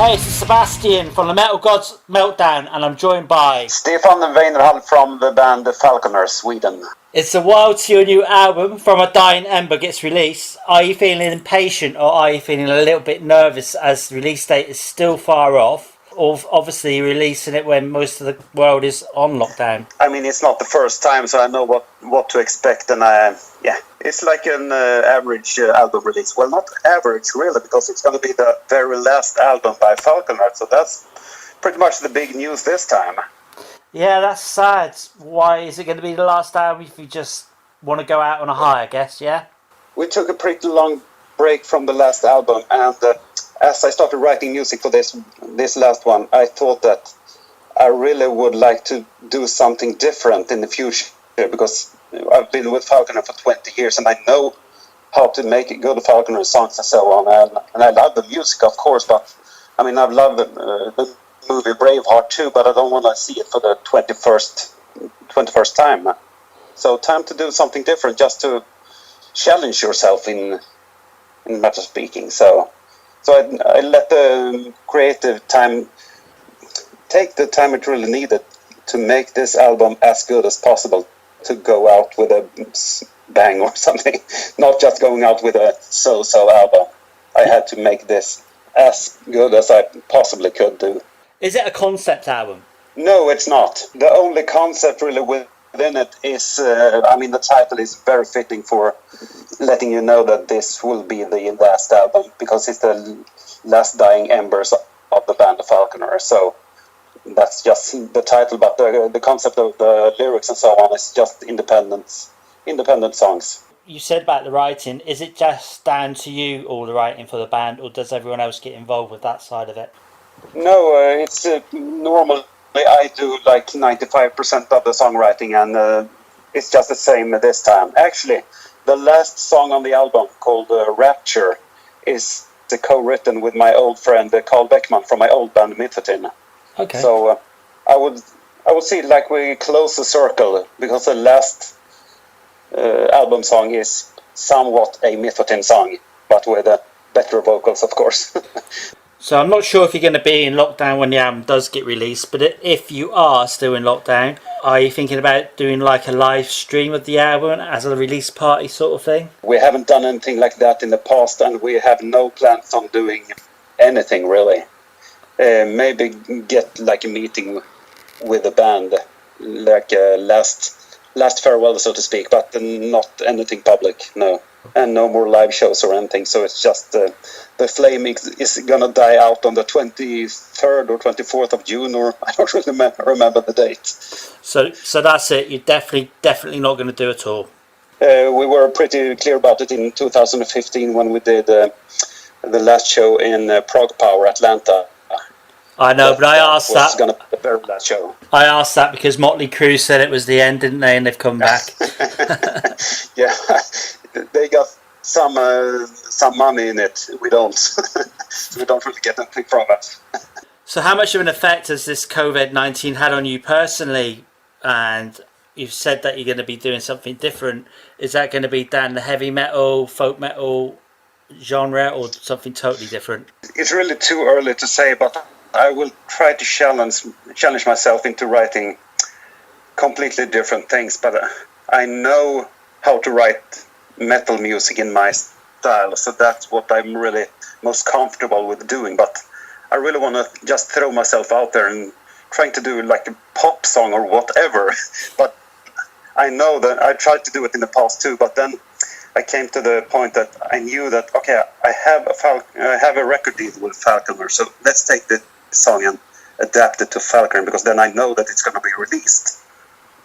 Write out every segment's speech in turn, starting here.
Hey, this is Sebastian from the Metal Gods Meltdown, and I'm joined by Stefan Weinerhall from the band Falconer, Sweden. It's a while till your new album, From A Dying Ember, gets released. Are you feeling impatient or are you feeling a little bit nervous as the release date is still far off? Or obviously releasing it when most of the world is on lockdown. I mean, it's not the first time, so I know what to expect, and it's like an average album release. Well, not average really, because it's going to be the very last album by Falconer, so that's pretty much the big news this time. Yeah, that's sad. Why is it going to be the last album if you just want to go out on a high, I guess, yeah? We took a pretty long break from the last album, and as I started writing music for this last one, I thought that I really would like to do something different in the future, because I've been with Falconer for 20 years and I know how to make good Falconer songs and so on, and I love the music, of course, but I mean, I've loved the movie Braveheart too, but I don't want to see it for the 21st time. So time to do something different, just to challenge yourself in matter speaking. So I let the creative time take the time it really needed to make this album as good as possible, to go out with a bang or something, not just going out with a so-so album. I had to make this as good as I possibly could do. Is it a concept album? No, it's not. The only concept really within it is, the title is very fitting for letting you know that this will be the last album, because it's the last dying embers of the band of Falconer. So that's just the title, but the concept of the lyrics and so on is just independent songs. You said about the writing, is it just down to you, all the writing for the band, or does everyone else get involved with that side of it? No, it's normally I do like 95% of the songwriting, and it's just the same this time. Actually, the last song on the album, called Rapture, is co-written with my old friend Carl Beckman from my old band Mythotin. Okay. So I would see it like we close the circle, because the last album song is somewhat a Mythotin song, but with better vocals, of course. So I'm not sure if you're going to be in lockdown when the album does get released, but if you are still in lockdown, are you thinking about doing like a live stream of the album as a release party sort of thing? We haven't done anything like that in the past, and we have no plans on doing anything really. Maybe get like a meeting with the band, like a last farewell, so to speak, but not anything public, no. And no more live shows or anything, so it's just the flame is gonna die out on the 23rd or 24th of June, or I don't really remember the date. So that's it, you're definitely not going to do a tour? We were pretty clear about it in 2015 when we did the last show in Prague Power, Atlanta. I know, but I asked that. Going to be the very last show. I asked that because Motley Crue said it was the end, didn't they? And they've come back. Yeah, they got some money in it. We don't. We don't really get anything from it. So, how much of an effect has this COVID-19 had on you personally? And you've said that you're going to be doing something different. Is that going to be down the heavy metal, folk metal genre, or something totally different? It's really too early to say, but I will try to challenge myself into writing completely different things. But I know how to write metal music in my style, so that's what I'm really most comfortable with doing. But I really want to just throw myself out there and trying to do like a pop song or whatever. But I know that I tried to do it in the past too, but then I came to the point that I knew that, okay, I have a record deal with Falconer, so let's take the song and adapt it to Falconer, because then I know that it's going to be released.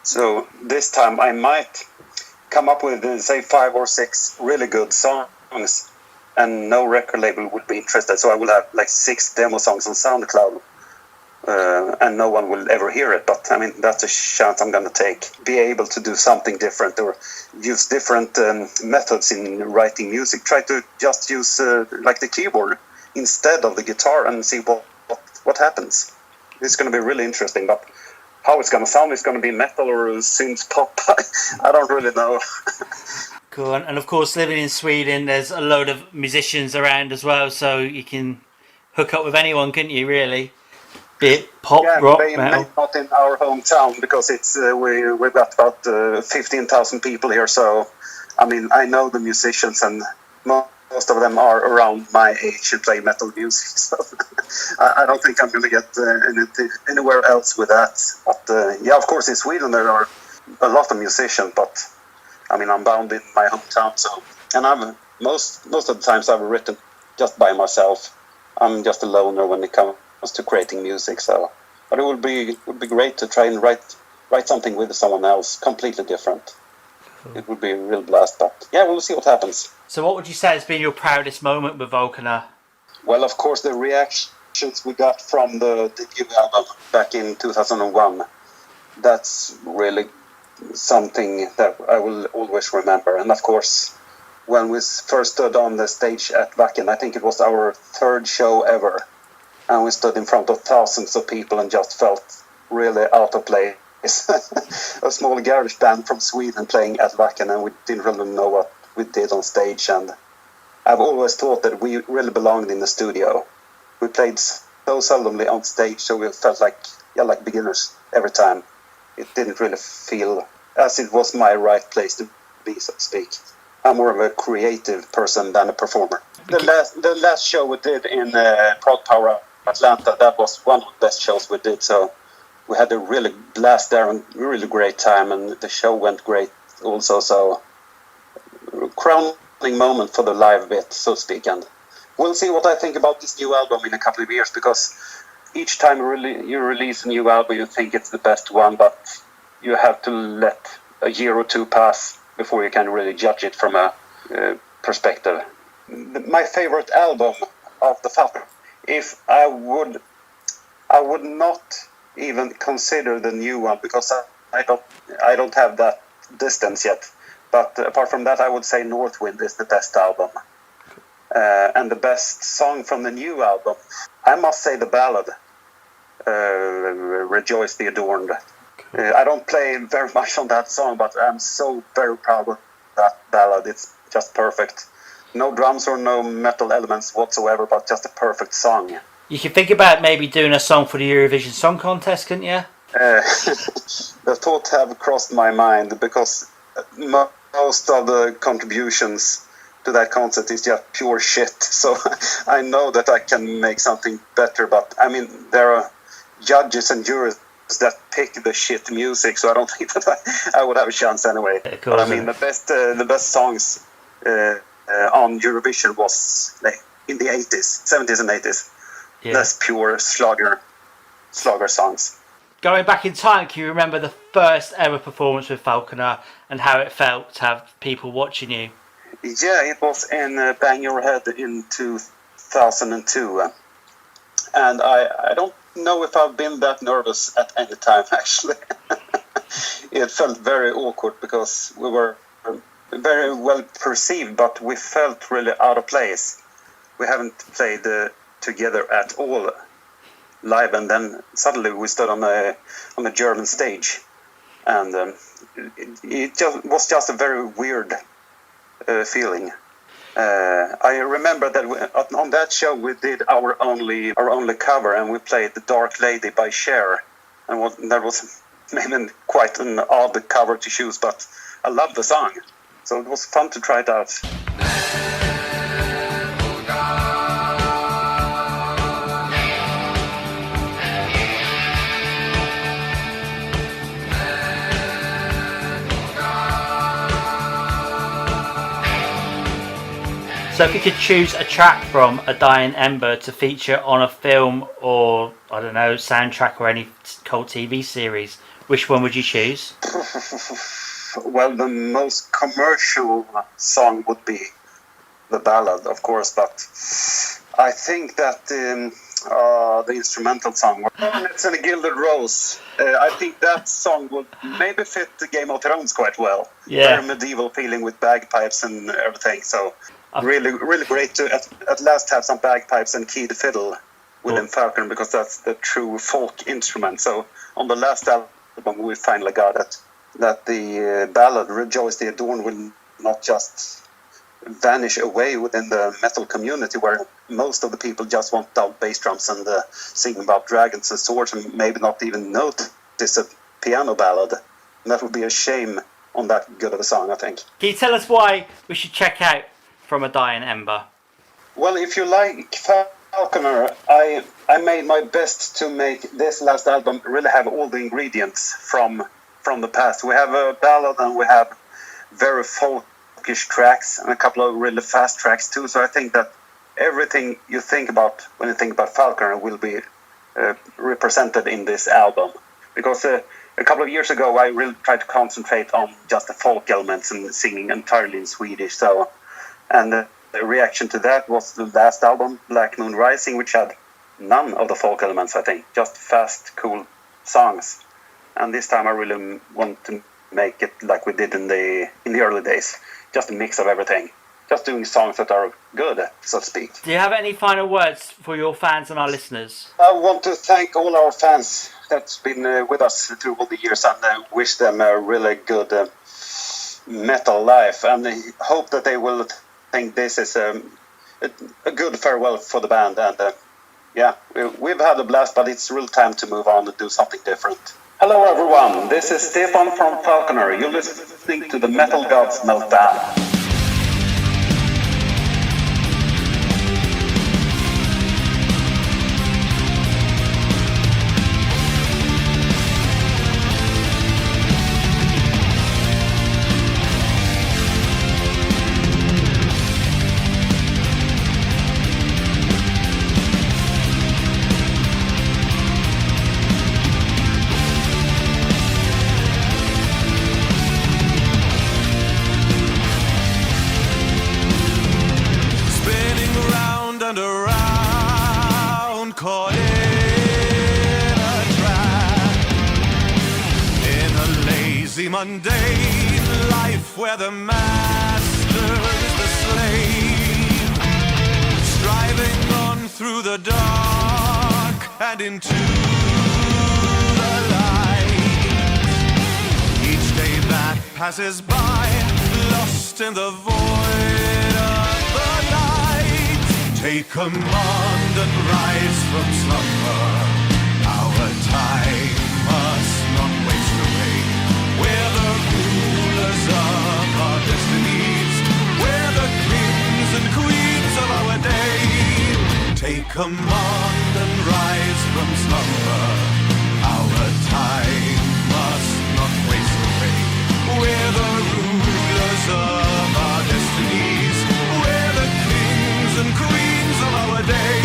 So this time I might come up with, say, 5 or 6 really good songs, and no record label would be interested, so I will have like 6 demo songs on SoundCloud, and no one will ever hear it. But I mean, that's a chance I'm going to take. Be able to do something different, or use different methods in writing music. Try to just use like the keyboard instead of the guitar, and see what happens. It's going to be really interesting, but how it's going to sound, it's going to be metal or synth pop, I don't really know. Cool. And of course, living in Sweden, there's a load of musicians around as well, so you can hook up with anyone, couldn't you? Really, be it pop, rock, maybe metal. not in our hometown because it's we've got about 15,000 people here. So, I mean, I know the musicians, and most of them are around my age who play metal music. So, I don't think I'm going to get anywhere else with that. But yeah, of course, in Sweden there are a lot of musicians, but I mean, I'm bound in my hometown. So, and I'm most of the times I've written just by myself. I'm just a loner when it comes to creating music. So, but it would be great to try and write something with someone else, completely different. Cool. It would be a real blast. But yeah, we'll see what happens. So, what would you say has been your proudest moment with Falconer? Well, of course, the reactions we got from the debut album back in 2001. That's really something that I will always remember. And of course, when we first stood on the stage at Wacken, I think it was our third show ever, and we stood in front of thousands of people and just felt really out of place. A small garage band from Sweden playing at Wacken, and we didn't really know what we did on stage. And I've always thought that we really belonged in the studio. We played so seldomly on stage, so we felt like beginners every time. It didn't really feel as it was my right place to be, so to speak. I'm more of a creative person than a performer. The last show we did in Prog Power Atlanta, that was one of the best shows we did. So we had a really blast there and really great time, and the show went great also. So crowning moment for the live bit, so to speak. And we'll see what I think about this new album in a couple of years, because each time you release a new album, you think it's the best one, but you have to let a year or two pass before you can really judge it from a perspective. My favorite album of the Falconer, if I would not even consider the new one, because I don't have that distance yet. But apart from that, I would say Northwind is the best album. And the best song from the new album, I must say the ballad, Rejoice the Adorned. I don't play very much on that song, but I'm so very proud of that ballad. It's just perfect. No drums or no metal elements whatsoever, but just a perfect song. You could think about maybe doing a song for the Eurovision Song Contest, couldn't you? The thought have crossed my mind, because most of the contributions to that concert is just pure shit. So I know that I can make something better, but I mean, there are judges and jurors that pick the shit music, so I don't think that I would have a chance anyway. But I mean, the best songs on Eurovision was like in the 70s and 80s. Yeah. That's pure Schlager songs. Going back in time, can you remember the first ever performance with Falconer and how it felt to have people watching you? Yeah, it was in Bang Your Head in 2002. And I don't know if I've been that nervous at any time, actually. It felt very awkward because we were very well perceived, but we felt really out of place. We haven't played together at all live, and then suddenly we stood on a German stage, and it was just a very weird feeling. I remember that on that show we did our only cover, and we played "The Dark Lady" by Cher, and that was maybe quite an odd cover to choose, but I love the song, so it was fun to try it out. So if you could choose a track from A Dying Ember to feature on a film or, I don't know, soundtrack or any cult TV series, which one would you choose? Well, the most commercial song would be the ballad, of course, but I think that the instrumental song, It's in a Gilded Rose, I think that song would maybe fit the Game of Thrones quite well. Yeah. Very medieval feeling with bagpipes and everything, so really, really great to at last have some bagpipes and keyed fiddle within Falconer, because that's the true folk instrument. So on the last album we finally got it, that the ballad Rejoice the Adorned will not just vanish away within the metal community, where most of the people just want dull bass drums and sing about dragons and swords, and maybe not even notice a piano ballad. And that would be a shame on that good of a song, I think. Can you tell us why we should check out From a Dying Ember? Well, if you like Falconer, I made my best to make this last album really have all the ingredients from the past. We have a ballad and we have very folkish tracks and a couple of really fast tracks too. So I think that everything you think about when you think about Falconer will be represented in this album. Because a couple of years ago I really tried to concentrate on just the folk elements and singing entirely in Swedish. And the reaction to that was the last album, Black Moon Rising, which had none of the folk elements, I think, just fast, cool songs. And this time I really want to make it like we did in the early days, just a mix of everything, just doing songs that are good, so to speak. Do you have any final words for your fans and our listeners? I want to thank all our fans that's been with us through all the years, and wish them a really good metal life, and I hope that they will think this is a good farewell for the band. And we've had a blast, but it's real time to move on and do something different. Hello everyone, this is Stefan from Falconer. You're listening to the Metal Gods Meltdown. Mundane life where the master is the slave, striving on through the dark and into the light. Each day that passes by, lost in the void of the night. Take command and rise from slumber. Our time must not waste away. We're the rulers of our destinies. We're the kings and queens of our day. Take command and rise from slumber. Our time must not waste away. We're the rulers of our destinies. We're the kings and queens of our day.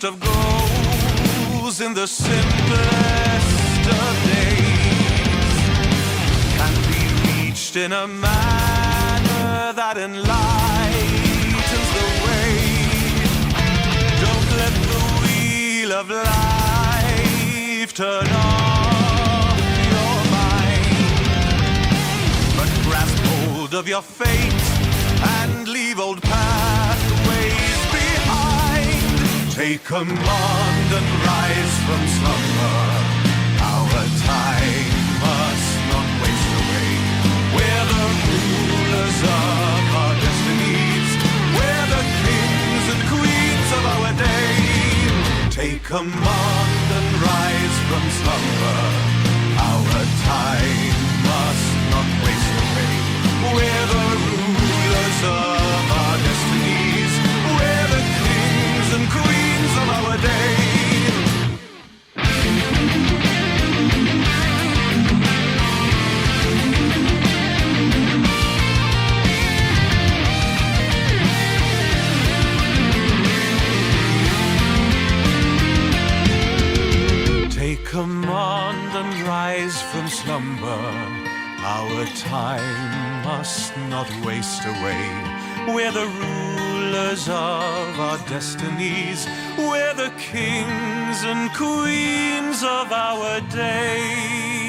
Of goals in the simplest of days can be reached in a manner that enlightens the way. Don't let the wheel of life turn off your mind, but grasp hold of your fate and leave old pathways behind. Take command and rise from slumber. Our time must not waste away. We're the rulers of our destinies. command and rise from slumber. Our time must not waste away. We're the rulers of our destinies. We're the kings and queens of our day. Take command and rise from slumber. Our time must not waste away. We're the rulers of our destinies. We're the kings and queens of our day.